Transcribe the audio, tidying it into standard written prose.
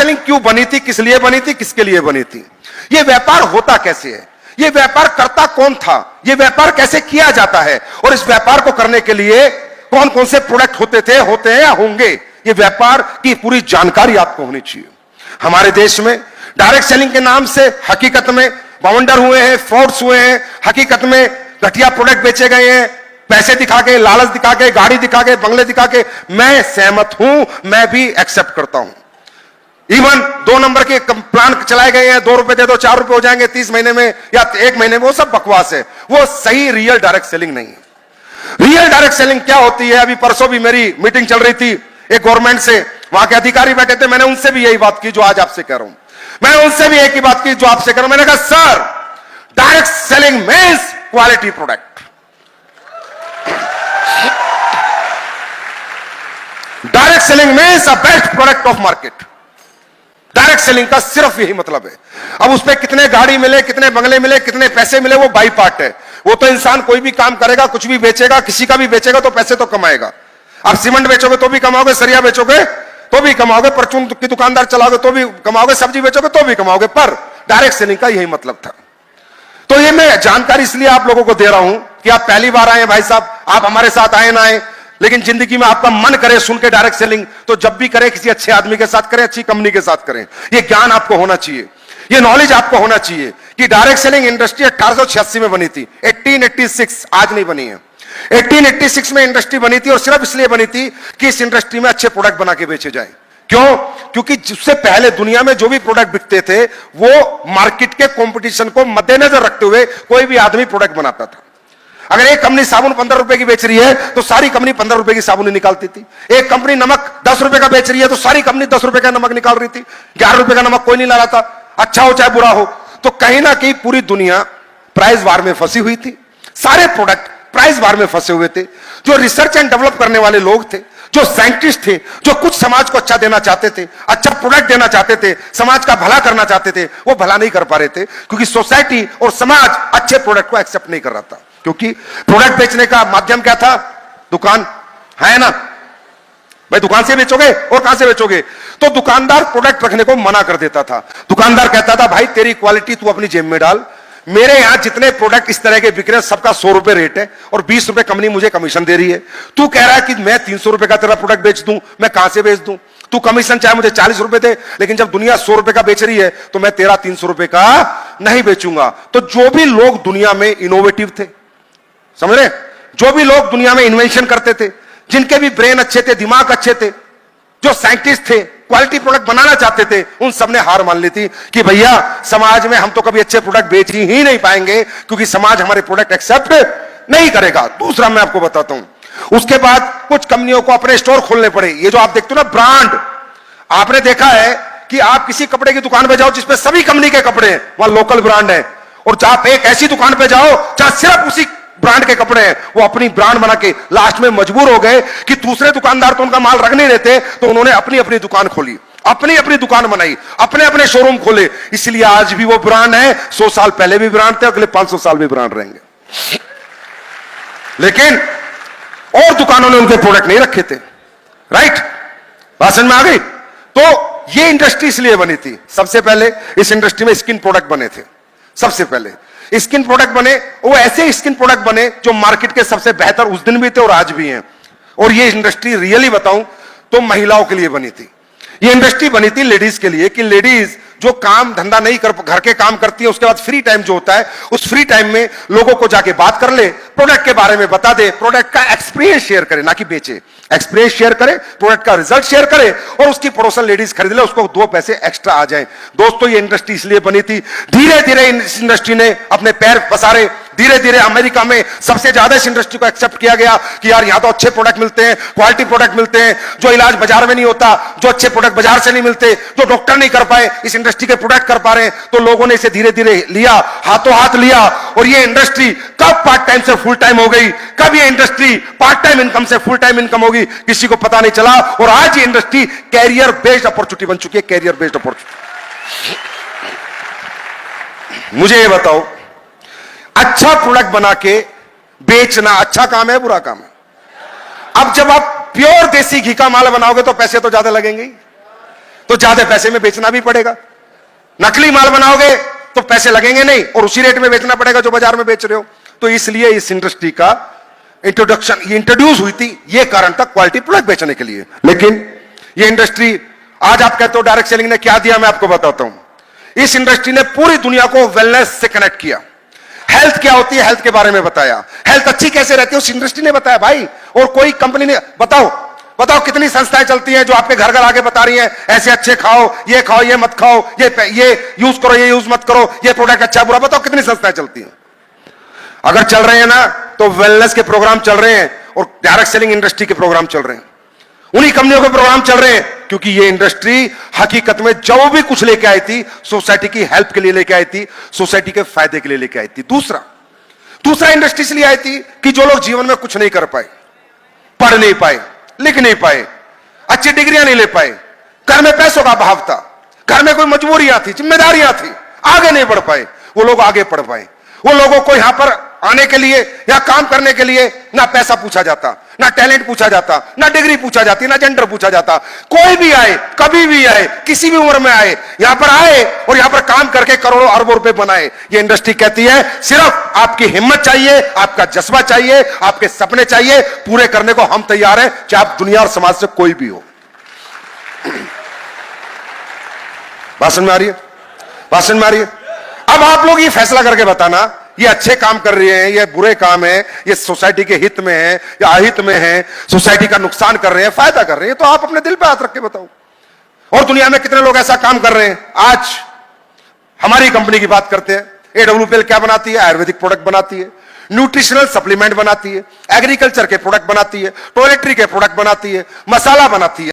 Selling क्यों बनी थी, किस लिए बनी थी, किसके लिए बनी थी, यह व्यापार होता कैसे है, यह व्यापार करता कौन था, यह व्यापार कैसे किया जाता है, और इस व्यापार को करने के लिए कौन कौन से प्रोडक्ट होते थे, होते हैं या होंगे, यह व्यापार की पूरी जानकारी आपको होनी चाहिए। हमारे देश में डायरेक्ट सेलिंग के नाम से हकीकत में बाउंडर हुए हैं, फ्रॉड्स हुए हैं, हकीकत में घटिया प्रोडक्ट बेचे गए हैं, पैसे दिखा के, लालच दिखा के, गाड़ी दिखा के, बंगले दिखा के। मैं सहमत हूं, मैं भी एक्सेप्ट करता हूं। इवन 2 नंबर के प्लान चलाए गए हैं, 2 रुपए दे दो 4 रुपए हो जाएंगे 30 महीने में या 1 महीने में, वो सब बकवास है, वो सही रियल डायरेक्ट सेलिंग नहीं है। रियल डायरेक्ट सेलिंग क्या होती है? अभी परसों भी मेरी मीटिंग चल रही थी एक गवर्नमेंट से, वहां के अधिकारी बैठे थे, मैंने उनसे भी यही बात की जो आज आपसे कह रहा हूं, मैंने उनसे भी एक ही बात की जो आपसे कर रहा हूं। मैंने कहा sir, direct selling means quality product, direct selling means a best product of market. Direct selling का सिर्फ यही मतलब है। अब उसपे कितने गाड़ी मिले, कितने बंगले मिले, कितने पैसे मिले, वो बाई पार्ट है। वो तो इंसान कोई भी काम करेगा, कुछ भी बेचेगा, किसी का भी बेचेगा तो पैसे तो कमाएगा। आप सीमेंट बेचोगे तो भी कमाओगे, सरिया बेचोगे तो भी कमाओगे, परचून की दुकानदार चलाओगे तो भी कमाओगे, सब्जी बेचोगे तो भी कमाओगे। पर डायरेक्ट सेलिंग का यही मतलब था। तो ये मैं जानकारी इसलिए आप लोगों को दे रहा हूं कि आप पहली बार आए भाई साहब, आप हमारे साथ आए ना आए, लेकिन जिंदगी में आपका मन करे सुन के डायरेक्ट सेलिंग, तो जब भी करें किसी अच्छे आदमी के साथ करें, अच्छी कंपनी के साथ करें। ये ज्ञान आपको होना चाहिए, ये नॉलेज आपको होना चाहिए कि डायरेक्ट सेलिंग इंडस्ट्री 1886 में बनी थी, 1886, आज नहीं बनी है। 1886 में इंडस्ट्री बनी थी और सिर्फ इसलिए बनी थी कि इस इंडस्ट्री में अच्छे प्रोडक्ट बना के बेचे जाए। क्यों? क्योंकि जिससे पहले दुनिया में जो भी प्रोडक्ट बिकते थे वो मार्केट के कंपटीशन को मद्देनजर रखते हुए कोई भी आदमी प्रोडक्ट बनाता था। अगर एक कंपनी साबुन 15 रुपए की बेच रही है तो सारी कंपनी 15 रुपए की साबुन निकालती थी। एक कंपनी नमक 10 रुपए का बेच रही है तो सारी कंपनी 10 रुपए का नमक निकाल रही थी। 11 रुपए का नमक कोई नहीं ला रहा था, अच्छा हो चाहे बुरा हो। तो कहीं ना कहीं पूरी दुनिया प्राइस वार में फंसी हुई थी, सारे प्रोडक्ट प्राइस वार में फंसे हुए थे। जो रिसर्च एंड डेवलप करने वाले लोग थे, जो साइंटिस्ट थे, जो कुछ समाज को अच्छा देना चाहते थे, अच्छा प्रोडक्ट देना चाहते थे, समाज का भला करना चाहते थे, वो भला नहीं कर पा रहे थे क्योंकि सोसाइटी और समाज अच्छे प्रोडक्ट को एक्सेप्ट नहीं कर रहा था। क्योंकि प्रोडक्ट बेचने का माध्यम क्या था? दुकान है ना भाई, दुकान से बेचोगे और कहां से बेचोगे? तो दुकानदार प्रोडक्ट रखने को मना कर देता था। दुकानदार कहता था भाई तेरी क्वालिटी तू अपनी जेब में डाल, मेरे यहां जितने प्रोडक्ट इस तरह के बिक रहे हैं सबका 100 रुपए रेट है और 20 रुपए कंपनी मुझे कमीशन दे रही है। तू कह रहा है कि मैं 300 रुपए का तेरा प्रोडक्ट बेच दूं, मैं कहां से बेच दूं? तू कमीशन चाहे मुझे 40 रुपए दे, लेकिन जब दुनिया 100 रुपए का बेच रही है तो मैं तेरा 300 रुपए का नहीं बेचूंगा। तो जो भी लोग दुनिया में इनोवेटिव थे, समझ रहे, जो भी लोग दुनिया में इन्वेंशन करते थे, जिनके भी ब्रेन अच्छे थे, दिमाग अच्छे थे, जो साइंटिस्ट थे, क्वालिटी प्रोडक्ट बनाना चाहते थे, उन सबने हार मान ली थी कि भैया समाज में हम तो कभी अच्छे प्रोडक्ट बेच ही नहीं पाएंगे क्योंकि समाज हमारे प्रोडक्ट एक्सेप्ट नहीं करेगा। दूसरा मैं आपको बताता हूं, उसके बाद कुछ कंपनियों को अपने स्टोर खोलने पड़े। ये जो आप देखते हो ना ब्रांड, आपने देखा है कि आप किसी कपड़े की दुकान पे जाओ जिसपे सभी कंपनी के कपड़े हैं, वहां लोकल ब्रांड है, और आप एक ऐसी दुकान पे जाओ जहां सिर्फ उसी ब्रांड के कपड़े हैं, वो अपनी ब्रांड बना के लास्ट में मजबूर हो गए कि दूसरे दुकानदार तो उनका माल रख नहीं देते, तो उन्होंने अपनी अपनी दुकान खोली, अपनी अपनी दुकान बनाई, अपने अपने शोरूम खोले। इसलिए आज भी वो ब्रांड है, 100 साल पहले भी ब्रांड थे, अगले 500 साल भी ब्रांड रहेंगे। लेकिन और दुकानों ने उनके प्रोडक्ट नहीं रखे थे। राइट, बात समझ में आ गई? तो ये इंडस्ट्री इसलिए बनी थी। सबसे पहले इस इंडस्ट्री में स्किन प्रोडक्ट बने थे। सबसे पहले स्किन प्रोडक्ट बने, वो ऐसे स्किन प्रोडक्ट बने जो मार्केट के सबसे बेहतर उस दिन भी थे और आज भी हैं। और ये इंडस्ट्री रियली बताऊं तो महिलाओं के लिए बनी थी। ये इंडस्ट्री बनी थी लेडीज के लिए कि लेडीज जो काम धंधा नहीं कर, घर के काम करती है, उसके बाद फ्री टाइम जो होता है, उस फ्री टाइम में लोगों को जाके बात कर ले, प्रोडक्ट के बारे में बता दे, प्रोडक्ट का एक्सपीरियंस शेयर करे, ना कि बेचे, एक्सपीरियंस शेयर करे, प्रोडक्ट का रिजल्ट शेयर करे और उसकी पड़ोसन लेडीज खरीद ले, उसको 2 पैसे एक्स्ट्रा आ जाए। दोस्तों ये इंडस्ट्री इसलिए बनी थी। धीरे धीरे इस इंडस्ट्री ने अपने पैर पसारे। धीरे धीरे अमेरिका में सबसे ज्यादा इस इंडस्ट्री को एक्सेप्ट किया गया कि यार यहां तो अच्छे प्रोडक्ट मिलते हैं, क्वालिटी प्रोडक्ट मिलते हैं, जो इलाज बाजार में नहीं होता, जो अच्छे प्रोडक्ट बाजार से नहीं मिलते, जो डॉक्टर नहीं कर पाए, इस इंडस्ट्री के प्रोडक्ट कर पा रहे हैं। तो लोगों ने इसे धीरे धीरे लिया, हाथों हाथ लिया और ये इंडस्ट्री कब पार्ट टाइम से फुल टाइम हो गई, कब ये इंडस्ट्री पार्ट टाइम इनकम से फुल टाइम इनकम होगी, किसी को पता नहीं चला। और आज ये इंडस्ट्री कैरियर बेस्ड अपॉर्चुनिटी बन चुकी है, कैरियर बेस्ड अपॉर्चुनिटी। मुझे ये बताओ, अच्छा प्रोडक्ट बना के बेचना अच्छा काम है, बुरा काम है? अब जब आप प्योर देसी घी का माल बनाओगे तो पैसे तो ज्यादा लगेंगे। तो ज्यादा पैसे में बेचना भी पड़ेगा। नकली माल बनाओगे तो पैसे लगेंगे नहीं और उसी रेट में बेचना पड़ेगा जो बाजार में बेच रहे हो। तो इसलिए इस इंडस्ट्री का इंट्रोड्यूस हुई थी, यह कारण था क्वालिटी प्रोडक्ट बेचने के लिए। लेकिन यह इंडस्ट्री, आज आप कहते हो डायरेक्ट सेलिंग ने क्या दिया, मैं आपको बताता हूं। इस इंडस्ट्री ने पूरी दुनिया को वेलनेस से कनेक्ट किया। हेल्थ क्या होती है, हेल्थ के बारे में बताया। हेल्थ अच्छी कैसे रहती है, उस इंडस्ट्री ने बताया भाई। और कोई कंपनी ने बताओ कितनी संस्थाएं चलती हैं जो आपके घर घर आगे बता रही हैं ऐसे अच्छे खाओ, ये मत खाओ, ये यूज करो, ये यूज मत करो, ये प्रोडक्ट अच्छा बुरा। बताओ कितनी संस्थाएं चलती हैं। अगर चल रहे हैं ना तो वेलनेस के प्रोग्राम चल रहे हैं और डायरेक्ट सेलिंग इंडस्ट्री के प्रोग्राम चल रहे हैं। उन्हीं कंपनियों के प्रोग्राम चल रहे हैं क्योंकि ये इंडस्ट्री हकीकत में जो भी कुछ लेके आई थी सोसाइटी की हेल्प के लिए लेके आई थी, सोसाइटी के फायदे के लिए लेके आई थी। दूसरा इंडस्ट्री इसलिए आई थी कि जो लोग जीवन में कुछ नहीं कर पाए, पढ़ नहीं पाए, लिख नहीं पाए, अच्छी डिग्रियां नहीं ले पाए, घर में पैसों का अभाव था, घर में कोई मजबूरियां थी, जिम्मेदारियां थी, आगे नहीं बढ़ पाए, वो लोग आगे बढ़ पाए। वो लोगों को यहां पर आने के लिए या काम करने के लिए ना पैसा पूछा जाता, ना टैलेंट पूछा जाता, ना डिग्री पूछा जाती, ना जेंडर पूछा जाता। कोई भी आए, कभी भी आए, किसी भी उम्र में आए, यहां पर आए और यहां पर काम करके करोड़ों अरबों रुपए बनाए। ये इंडस्ट्री कहती है सिर्फ आपकी हिम्मत चाहिए, आपका जज्बा चाहिए, आपके सपने चाहिए, पूरे करने को हम तैयार हैं, चाहे आप दुनिया और समाज से कोई भी हो। भाषण में आ रही है, भाषण में आ रही है। अब आप लोग ये फैसला करके बताना ये अच्छे काम कर रहे हैं, ये बुरे काम है, ये सोसाइटी के हित में है या अहित में है, सोसाइटी का नुकसान कर रहे हैं, फायदा कर रहे हैं। तो आप अपने दिल पे हाथ रख के बताओ। और दुनिया में कितने लोग ऐसा काम कर रहे हैं। आज हमारी कंपनी की बात करते हैं। AWPL क्या बनाती है, आयुर्वेदिक प्रोडक्ट बनाती है, न्यूट्रिशनल सप्लीमेंट बनाती है, एग्रीकल्चर के प्रोडक्ट बनाती है, टॉयलेटरी के प्रोडक्ट बनाती है, मसाला बनाती है।